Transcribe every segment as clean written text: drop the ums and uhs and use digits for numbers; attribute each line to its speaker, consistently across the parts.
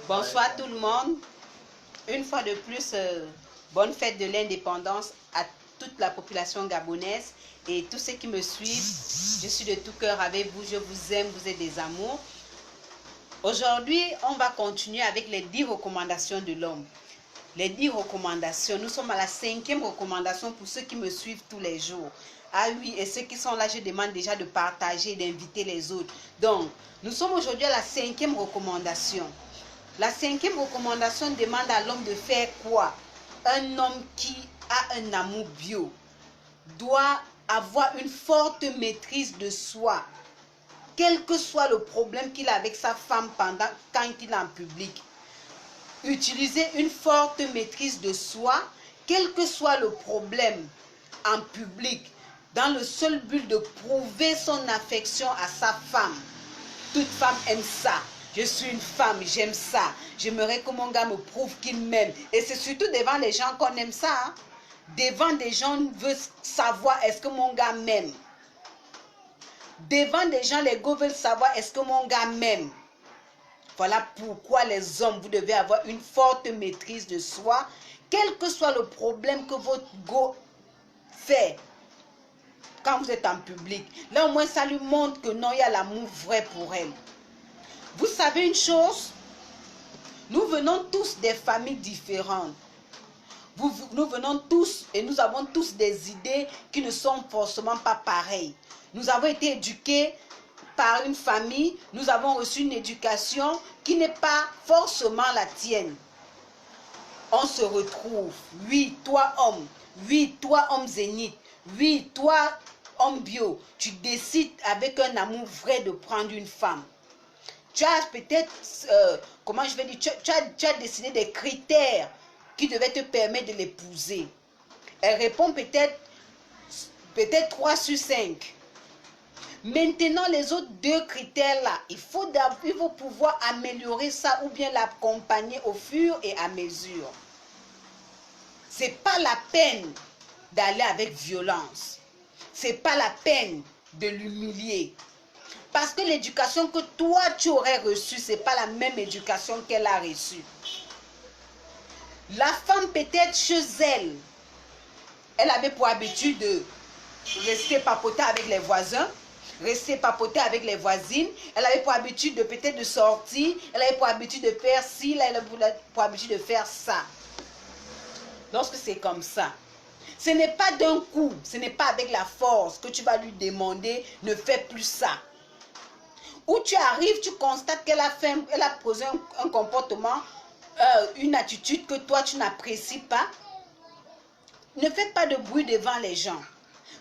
Speaker 1: Bonsoir tout le monde. Une fois de plus, bonne fête de l'indépendance à toute la population gabonaise et tous ceux qui me suivent. Je suis de tout cœur avec vous, je vous aime, vous êtes des amours. Aujourd'hui, on va continuer avec les 10 recommandations de l'homme. Les 10 recommandations, nous sommes à la 5e recommandation pour ceux qui me suivent tous les jours. Ah oui, et ceux qui sont là, je demande déjà de partager et d'inviter les autres. Donc, nous sommes aujourd'hui à la 5e recommandation. La 5e recommandation demande à l'homme de faire quoi? Un homme qui a un amour bio doit avoir une forte maîtrise de soi, quel que soit le problème qu'il a avec sa femme quand il est en public. Utiliser une forte maîtrise de soi, quel que soit le problème en public, dans le seul but de prouver son affection à sa femme. Toute femme aime ça. Je suis une femme, j'aime ça. J'aimerais que mon gars me prouve qu'il m'aime. Et c'est surtout devant les gens qu'on aime ça. Hein? Devant des gens, on veut savoir est-ce que mon gars m'aime. Devant des gens, les gars veulent savoir est-ce que mon gars m'aime. Voilà pourquoi les hommes, vous devez avoir une forte maîtrise de soi, quel que soit le problème que votre go fait quand vous êtes en public. Là, au moins, ça lui montre que non, il y a l'amour vrai pour elle. Vous savez une chose? Nous venons tous des familles différentes. Nous venons tous et nous avons tous des idées qui ne sont forcément pas pareilles. Nous avons été éduqués par une famille, nous avons reçu une éducation qui n'est pas forcément la tienne. On se retrouve, oui, toi homme, oui, toi homme zénith, oui, toi homme bio, tu décides avec un amour vrai de prendre une femme. Tu as peut-être, comment je vais dire, tu as décidé des critères qui devaient te permettre de l'épouser. Elle répond peut-être 3 sur 5. Maintenant, les autres 2 critères-là, il faut pouvoir améliorer ça ou bien l'accompagner au fur et à mesure. Ce n'est pas la peine d'aller avec violence. Ce n'est pas la peine de l'humilier. Parce que l'éducation que toi, tu aurais reçue, ce n'est pas la même éducation qu'elle a reçue. La femme, peut-être chez elle, elle avait pour habitude de rester papoter avec les voisins, rester papoter avec les voisines. Elle avait pour habitude de peut-être de sortir, elle avait pour habitude de faire ci, elle avait pour habitude de faire ça. Lorsque c'est comme ça, ce n'est pas d'un coup, ce n'est pas avec la force que tu vas lui demander ne fais plus ça. Où tu arrives, tu constates qu'elle a posé un comportement, une attitude que toi tu n'apprécies pas. Ne fais pas de bruit devant les gens.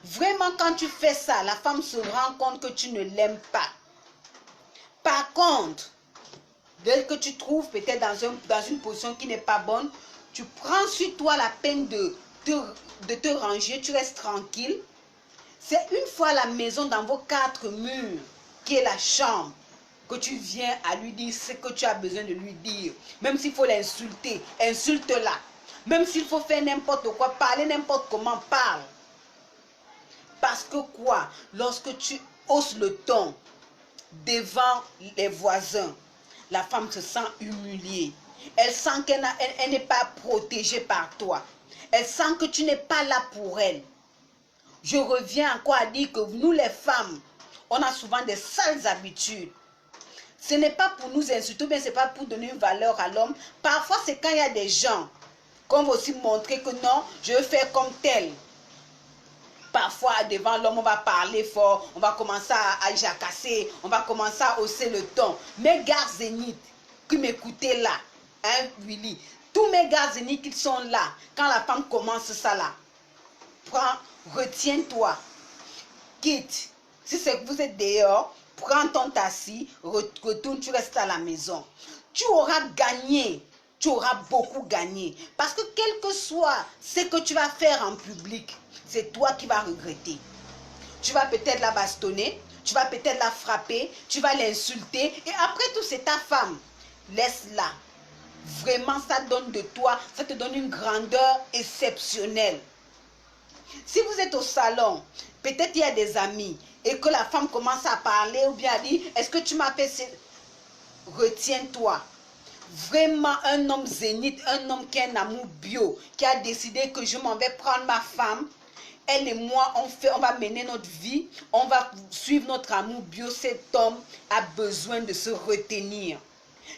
Speaker 1: Vraiment, quand tu fais ça, la femme se rend compte que tu ne l'aimes pas. Par contre, dès que tu trouves peut-être dans une position qui n'est pas bonne, tu prends sur toi la peine de te ranger, tu restes tranquille. C'est une fois à la maison, dans vos 4 murs, qui est la chambre, que tu viens à lui dire ce que tu as besoin de lui dire. Même s'il faut l'insulter, insulte-la. Même s'il faut faire n'importe quoi, parler n'importe comment, parle. Parce que quoi? Lorsque tu hausses le ton devant les voisins, la femme se sent humiliée. Elle sent qu'elle n'est pas protégée par toi. Elle sent que tu n'es pas là pour elle. Je reviens encore à dire que nous les femmes, on a souvent des sales habitudes. Ce n'est pas pour nous insulter, mais ce n'est pas pour donner une valeur à l'homme. Parfois, c'est quand il y a des gens qu'on va aussi montrer que non, je veux faire comme tel. Parfois, devant l'homme, on va parler fort, on va commencer à jacasser, on va commencer à hausser le ton. Mes gars zénith qui m'écoutaient là, hein, Willy, tous mes gars zénith qui sont là, quand la femme commence ça là, prends, retiens-toi, quitte. Si c'est que vous êtes dehors, prends ton taxi, retourne, tu restes à la maison. Tu auras gagné, tu auras beaucoup gagné. Parce que quel que soit ce que tu vas faire en public, c'est toi qui vas regretter. Tu vas peut-être la bastonner, tu vas peut-être la frapper, tu vas l'insulter. Et après tout, c'est ta femme. Laisse-la. Vraiment, ça donne de toi, ça te donne une grandeur exceptionnelle. Si vous êtes au salon, peut-être il y a des amis et que la femme commence à parler ou bien à dire, est-ce que tu m'as fait... Retiens-toi. vraiment un homme zénith, un homme qui a un amour bio, qui a décidé que je m'en vais prendre ma femme, elle et moi, on va mener notre vie, on va suivre notre amour bio. Cet homme a besoin de se retenir.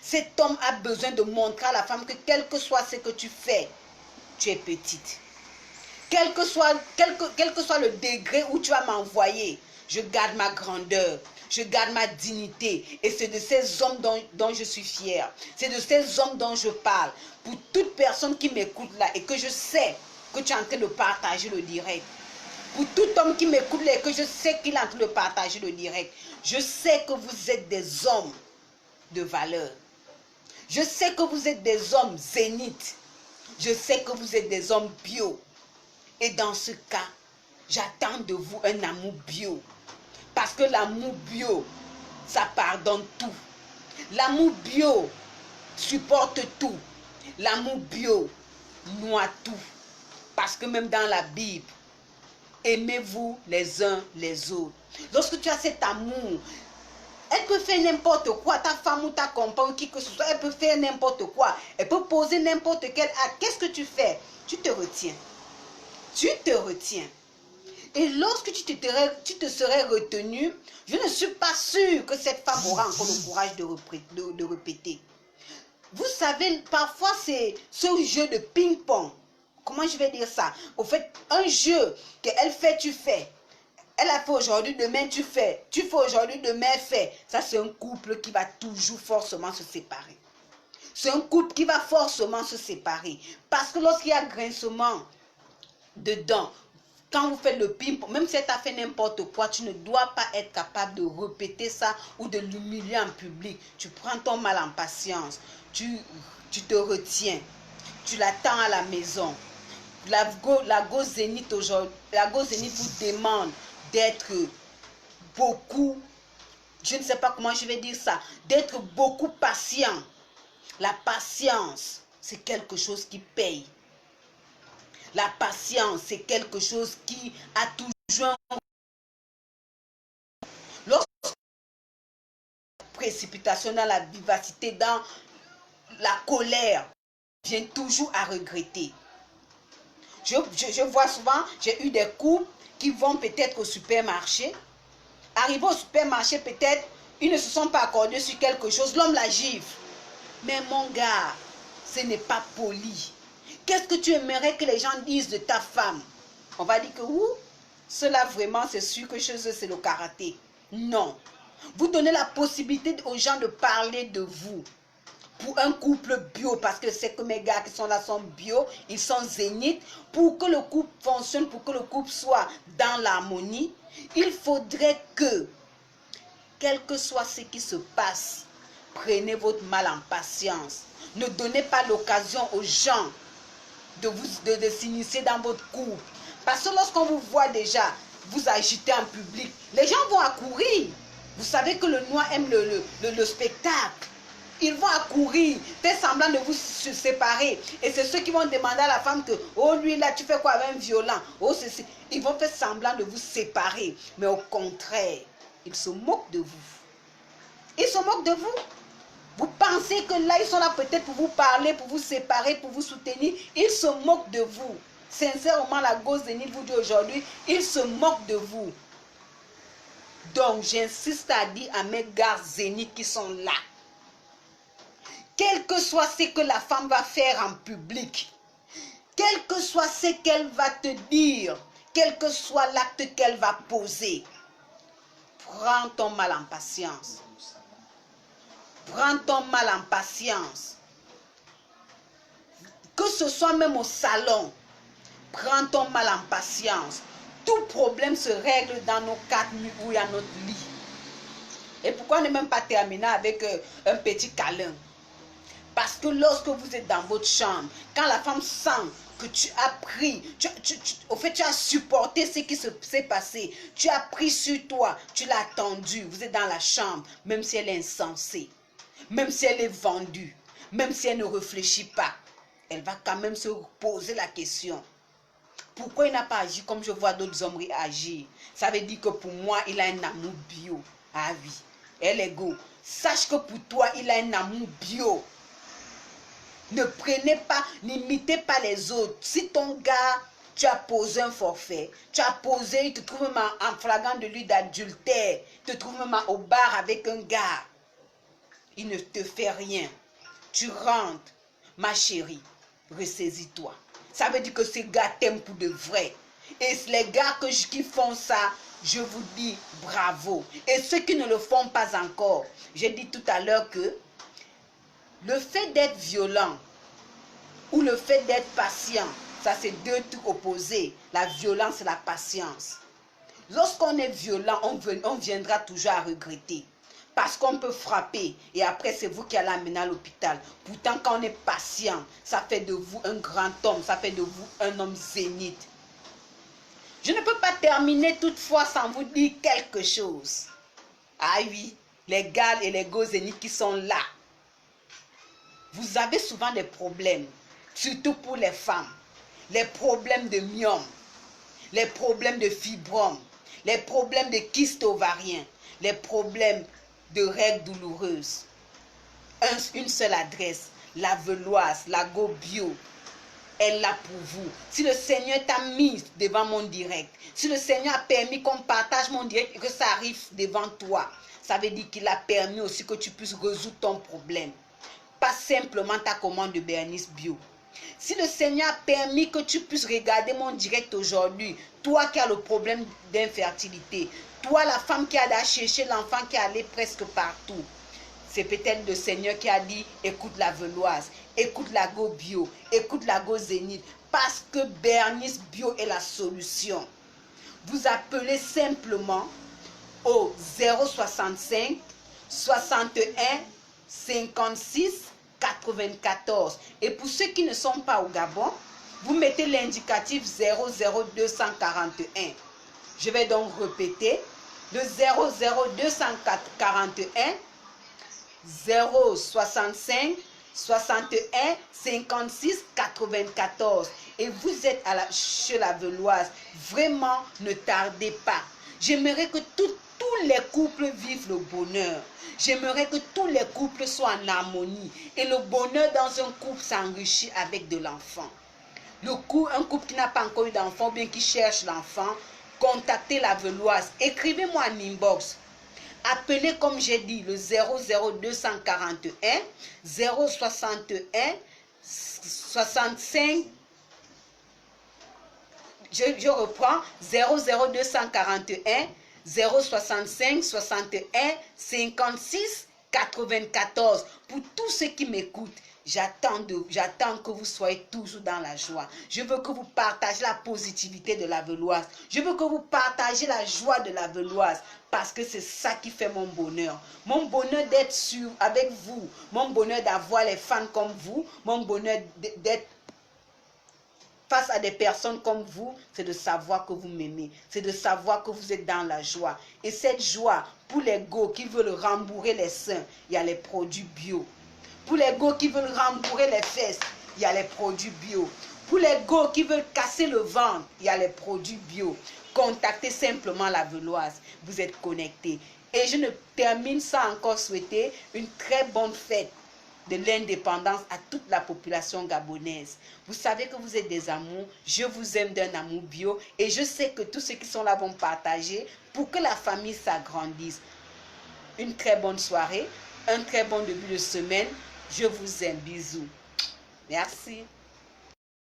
Speaker 1: Cet homme a besoin de montrer à la femme que quel que soit ce que tu fais, tu es petite. Quel que soit le degré où tu vas m'envoyer, je garde ma grandeur, je garde ma dignité. Et c'est de ces hommes dont je suis fière. C'est de ces hommes dont je parle. Pour toute personne qui m'écoute là et que je sais que tu es en train de partager le direct. Pour tout homme qui m'écoute là et que je sais qu'il est en train de partager le direct. Je sais que vous êtes des hommes de valeur. Je sais que vous êtes des hommes zéniths. Je sais que vous êtes des hommes bio. Et dans ce cas, j'attends de vous un amour bio. Parce que l'amour bio, ça pardonne tout. L'amour bio supporte tout. L'amour bio noie tout. Parce que même dans la Bible, aimez-vous les uns les autres. Lorsque tu as cet amour, elle peut faire n'importe quoi, ta femme ou ta compagne, qui que ce soit, elle peut faire n'importe quoi. Elle peut poser n'importe quel acte. Qu'est-ce que tu fais? Tu te retiens. Tu te retiens. Et lorsque tu te serais retenu, je ne suis pas sûre que cette femme aura encore le courage de répéter. Vous savez, parfois c'est ce jeu de ping-pong. Comment je vais dire ça? Au fait, un jeu qu'elle fait, tu fais. Elle a fait aujourd'hui, demain tu fais. Tu fais aujourd'hui, demain elle fait. Ça, c'est un couple qui va toujours forcément se séparer. C'est un couple qui va forcément se séparer. Parce que lorsqu'il y a grincement dedans, quand vous faites le ping-pong, même si elle t'a fait n'importe quoi, tu ne dois pas être capable de répéter ça ou de l'humilier en public. Tu prends ton mal en patience. Tu te retiens. Tu l'attends à la maison. La Go Zénith aujourd'hui, la Go Zénith vous demande d'être beaucoup, je ne sais pas comment je vais dire ça, d'être beaucoup patient. La patience, c'est quelque chose qui paye. La patience, c'est quelque chose qui a toujours un... Lorsque la précipitation dans la vivacité, dans la colère, vient toujours à regretter. Je vois souvent, j'ai eu des couples qui vont peut-être au supermarché. Arrivés au supermarché, peut-être, ils ne se sont pas accordés sur quelque chose. L'homme la gifle. Mais mon gars, ce n'est pas poli. Qu'est-ce que tu aimerais que les gens disent de ta femme? On va dire que, cela vraiment, c'est sûr que chez eux, c'est le karaté. Non. Vous donnez la possibilité aux gens de parler de vous. Pour un couple bio, parce que c'est que mes gars qui sont là sont bio, ils sont zéniths. Pour que le couple fonctionne, pour que le couple soit dans l'harmonie, il faudrait que, quel que soit ce qui se passe, prenez votre mal en patience. Ne donnez pas l'occasion aux gens de s'initier dans votre couple. Parce que lorsqu'on vous voit déjà vous agiter en public, les gens vont accourir. Vous savez que le noir aime le spectacle. Ils vont accourir, faire semblant de vous séparer. Et c'est ceux qui vont demander à la femme que, oh lui là, tu fais quoi avec un violent? Oh ceci. Ils vont faire semblant de vous séparer. Mais au contraire, ils se moquent de vous. Ils se moquent de vous. Vous pensez que là, ils sont là peut-être pour vous parler, pour vous séparer, pour vous soutenir. Ils se moquent de vous. Sincèrement, la Go Zénith vous dit aujourd'hui, ils se moquent de vous. Donc, j'insiste à dire à mes gars zéniths qui sont là, quel que soit ce que la femme va faire en public, quel que soit ce qu'elle va te dire, quel que soit l'acte qu'elle va poser, prends ton mal en patience. Prends ton mal en patience. Que ce soit même au salon, prends ton mal en patience. Tout problème se règle dans nos quatre murs où il y a notre lit. Et pourquoi ne même pas terminer avec un petit câlin? Parce que lorsque vous êtes dans votre chambre, quand la femme sent que tu as pris, au fait tu as supporté ce qui s'est passé, tu as pris sur toi, tu l'as attendu, vous êtes dans la chambre, même si elle est insensée, même si elle est vendue, même si elle ne réfléchit pas, elle va quand même se poser la question. Pourquoi il n'a pas agi comme je vois d'autres hommes agir? Ça veut dire que pour moi, il a un amour bio. Ah oui, elle est go. Sache que pour toi, il a un amour bio. Ne prenez pas, n'imitez pas les autres. Si ton gars, tu as posé un forfait, tu as posé, il te trouve même en flagrant de lui d'adultère, il te trouve même au bar avec un gars, il ne te fait rien. Tu rentres, ma chérie, ressaisis-toi. Ça veut dire que ces gars t'aiment pour de vrai. Et les gars qui font ça, je vous dis bravo. Et ceux qui ne le font pas encore, j'ai dit tout à l'heure que le fait d'être violent ou le fait d'être patient, ça c'est deux trucs opposés. La violence et la patience. Lorsqu'on est violent, on viendra toujours à regretter. Parce qu'on peut frapper et après c'est vous qui allez l'amener à l'hôpital. Pourtant quand on est patient, ça fait de vous un grand homme, ça fait de vous un homme zénith. Je ne peux pas terminer toutefois sans vous dire quelque chose. Ah oui, les gars et les go zéniths qui sont là. Vous avez souvent des problèmes, surtout pour les femmes. Les problèmes de myome, les problèmes de fibromes, les problèmes de kystes ovariens, les problèmes de règles douloureuses. Une seule adresse, la Veloise, la Go Bio, est là pour vous. Si le Seigneur t'a mis devant mon direct, si le Seigneur a permis qu'on partage mon direct et que ça arrive devant toi, ça veut dire qu'il a permis aussi que tu puisses résoudre ton problème. Pas simplement ta commande de Bernice Bio. Si le Seigneur a permis que tu puisses regarder mon direct aujourd'hui, toi qui as le problème d'infertilité, toi la femme qui a cherché l'enfant qui est allé presque partout, c'est peut-être le Seigneur qui a dit, écoute la Veloise, écoute la Go Bio, écoute la Go Zénith, parce que Bernice Bio est la solution. Vous appelez simplement au 065 61 56 94. Et pour ceux qui ne sont pas au Gabon, vous mettez l'indicatif 00241. Je vais donc répéter le 00241 065 61 56 94. Et vous êtes chez la Veloise. Vraiment, ne tardez pas. J'aimerais que tous les couples vivent le bonheur. J'aimerais que tous les couples soient en harmonie. Et le bonheur dans un couple s'enrichit avec de l'enfant. Un couple qui n'a pas encore eu d'enfant, ou bien qui cherche l'enfant, contactez la Veloise. Écrivez-moi en inbox. Appelez comme j'ai dit le 00241 061 65. Je reprends 00241 065 61 56 94. Pour tous ceux qui m'écoutent, j'attends que vous soyez toujours dans la joie. Je veux que vous partagez la positivité de la Veloise. Je veux que vous partagez la joie de la Veloise. Parce que c'est ça qui fait mon bonheur. Mon bonheur d'être avec vous. Mon bonheur d'avoir les fans comme vous. Mon bonheur d'être face à des personnes comme vous, c'est de savoir que vous m'aimez. C'est de savoir que vous êtes dans la joie. Et cette joie, pour les go qui veulent rembourrer les seins, il y a les produits bio. Pour les go qui veulent rembourrer les fesses, il y a les produits bio. Pour les go qui veulent casser le ventre, il y a les produits bio. Contactez simplement la Veloise. Vous êtes connectés. Et je ne termine sans encore souhaiter une très bonne fête de l'indépendance à toute la population gabonaise. Vous savez que vous êtes des amours. Je vous aime d'un amour bio. Et je sais que tous ceux qui sont là vont partager pour que la famille s'agrandisse. Une très bonne soirée. Un très bon début de semaine. Je vous aime. Bisous. Merci.